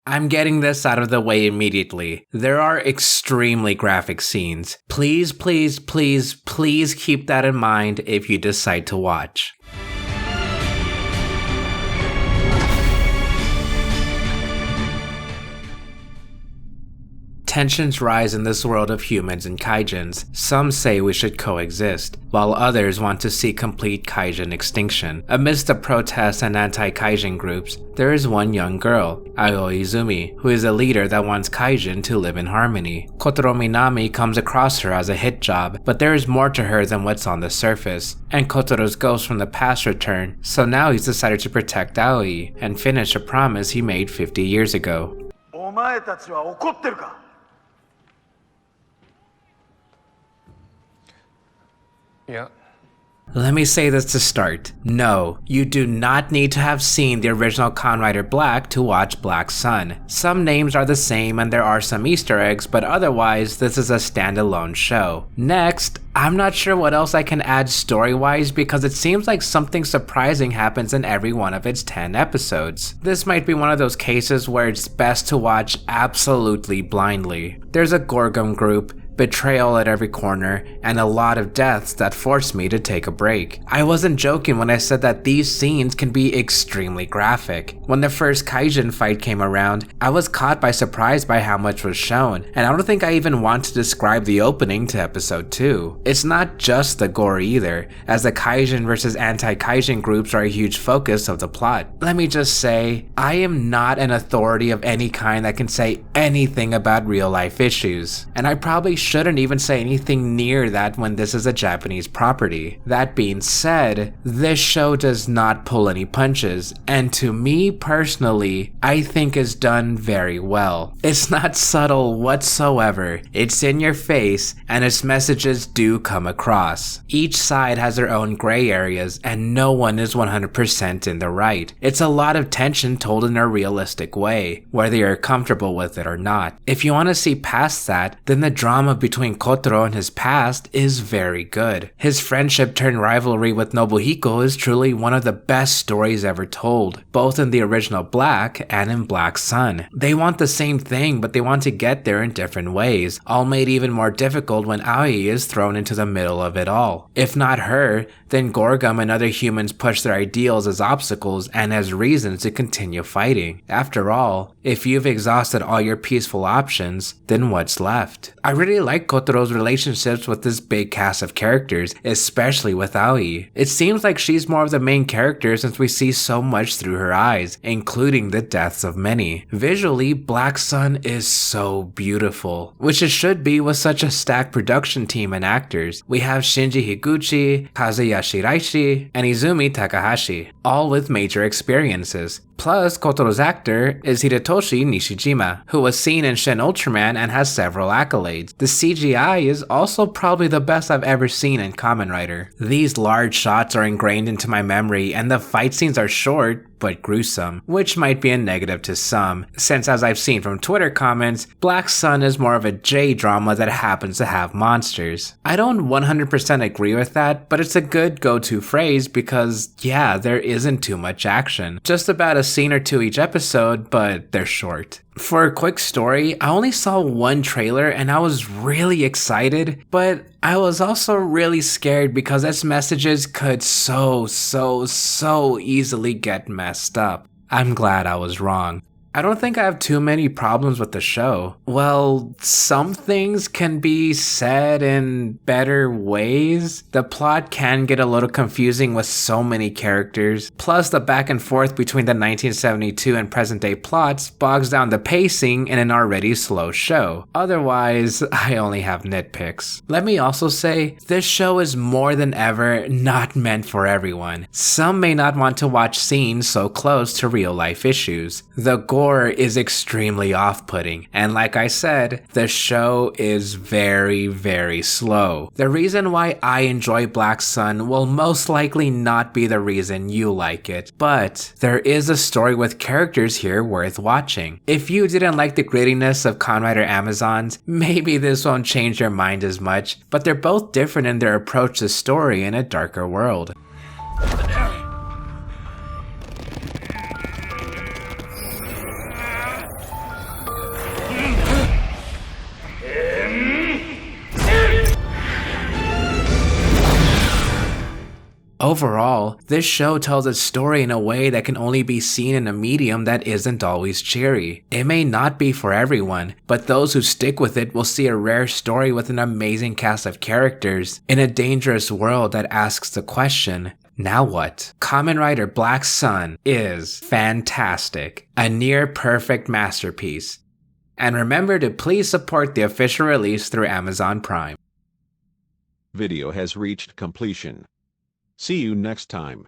I'm getting this out of the way immediately. There are extremely graphic scenes. Please, please, please, please keep that in mind if you decide to watch. Tensions rise in this world of humans and kaijins. Some say we should coexist, while others want to see complete kaijin extinction. Amidst the protests and anti-kaijin groups, there is one young girl, Aoi Izumi, who is a leader that wants kaijin to live in harmony. Kotaro Minami comes across her as a hit job, but there is more to her than what's on the surface. And Kotaro's ghost from the past return, so now he's decided to protect Aoi and finish a promise he made 50 years ago. Yeah. Let me say this to start. No, you do not need to have seen the original Kamen Rider Black to watch Black Sun. Some names are the same and there are some Easter eggs, but otherwise this is a standalone show. Next, I'm not sure what else I can add story-wise because it seems like something surprising happens in every one of its 10 episodes. This might be one of those cases where it's best to watch absolutely blindly. There's a Gorgum group, betrayal at every corner, and a lot of deaths that forced me to take a break. I wasn't joking when I said that these scenes can be extremely graphic. When the first kaijin fight came around, I was caught by surprise by how much was shown, and I don't think I even want to describe the opening to episode 2. It's not just the gore either, as the kaijin versus anti-kaijin groups are a huge focus of the plot. Let me just say, I am not an authority of any kind that can say anything about real life issues, and I probably shouldn't even say anything near that when this is a Japanese property. That being said, this show does not pull any punches, and to me personally, I think is done very well. It's not subtle whatsoever, it's in your face, and its messages do come across. Each side has their own gray areas, and no one is 100% in the right. It's a lot of tension told in a realistic way, whether you're comfortable with it or not. If you want to see past that, then the drama between Kotaro and his past is very good. His friendship turned rivalry with Nobuhiko is truly one of the best stories ever told, both in the original Black and in Black Sun. They want the same thing, but they want to get there in different ways, all made even more difficult when Aoi is thrown into the middle of it all. If not her, then Gorgum and other humans push their ideals as obstacles and as reasons to continue fighting. After all, if you've exhausted all your peaceful options, then what's left? I really like Kotaro's relationships with this big cast of characters, especially with Aoi. It seems like she's more of the main character since we see so much through her eyes, including the deaths of many. Visually, Black Sun is so beautiful, which it should be with such a stacked production team and actors. We have Shinji Higuchi, Kazuya Shiraishi, and Izumi Takahashi, all with major experiences. Plus, Kotaro's actor is Hidetoshi Nishijima, who was seen in Shin Ultraman and has several accolades. The CGI is also probably the best I've ever seen in Kamen Rider. These large shots are ingrained into my memory, and the fight scenes are short but gruesome, which might be a negative to some, since as I've seen from Twitter comments, Black Sun is more of a J-drama that happens to have monsters. I don't 100% agree with that, but it's a good go-to phrase because, yeah, there isn't too much action. Just about a scene or two each episode, but they're short. For a quick story, I only saw one trailer and I was really excited, but I was also really scared because its messages could so easily get messed up. I'm glad I was wrong. I don't think I have too many problems with the show. Well, some things can be said in better ways. The plot can get a little confusing with so many characters. Plus, the back and forth between the 1972 and present day plots bogs down the pacing in an already slow show. Otherwise, I only have nitpicks. Let me also say, this show is more than ever not meant for everyone. Some may not want to watch scenes so close to real life issues. The gore is extremely off-putting, and like I said, the show is very slow. The reason why I enjoy Black Sun will most likely not be the reason you like it, but there is a story with characters here worth watching. If you didn't like the grittiness of Kamen Rider Amazons, maybe this won't change your mind as much, but they're both different in their approach to story in a darker world. Overall, this show tells its story in a way that can only be seen in a medium that isn't always cheery. It may not be for everyone, but those who stick with it will see a rare story with an amazing cast of characters in a dangerous world that asks the question, now what? Kamen Rider Black Sun is fantastic, a near perfect masterpiece. And remember to please support the official release through Amazon Prime. Video has reached completion. See you next time.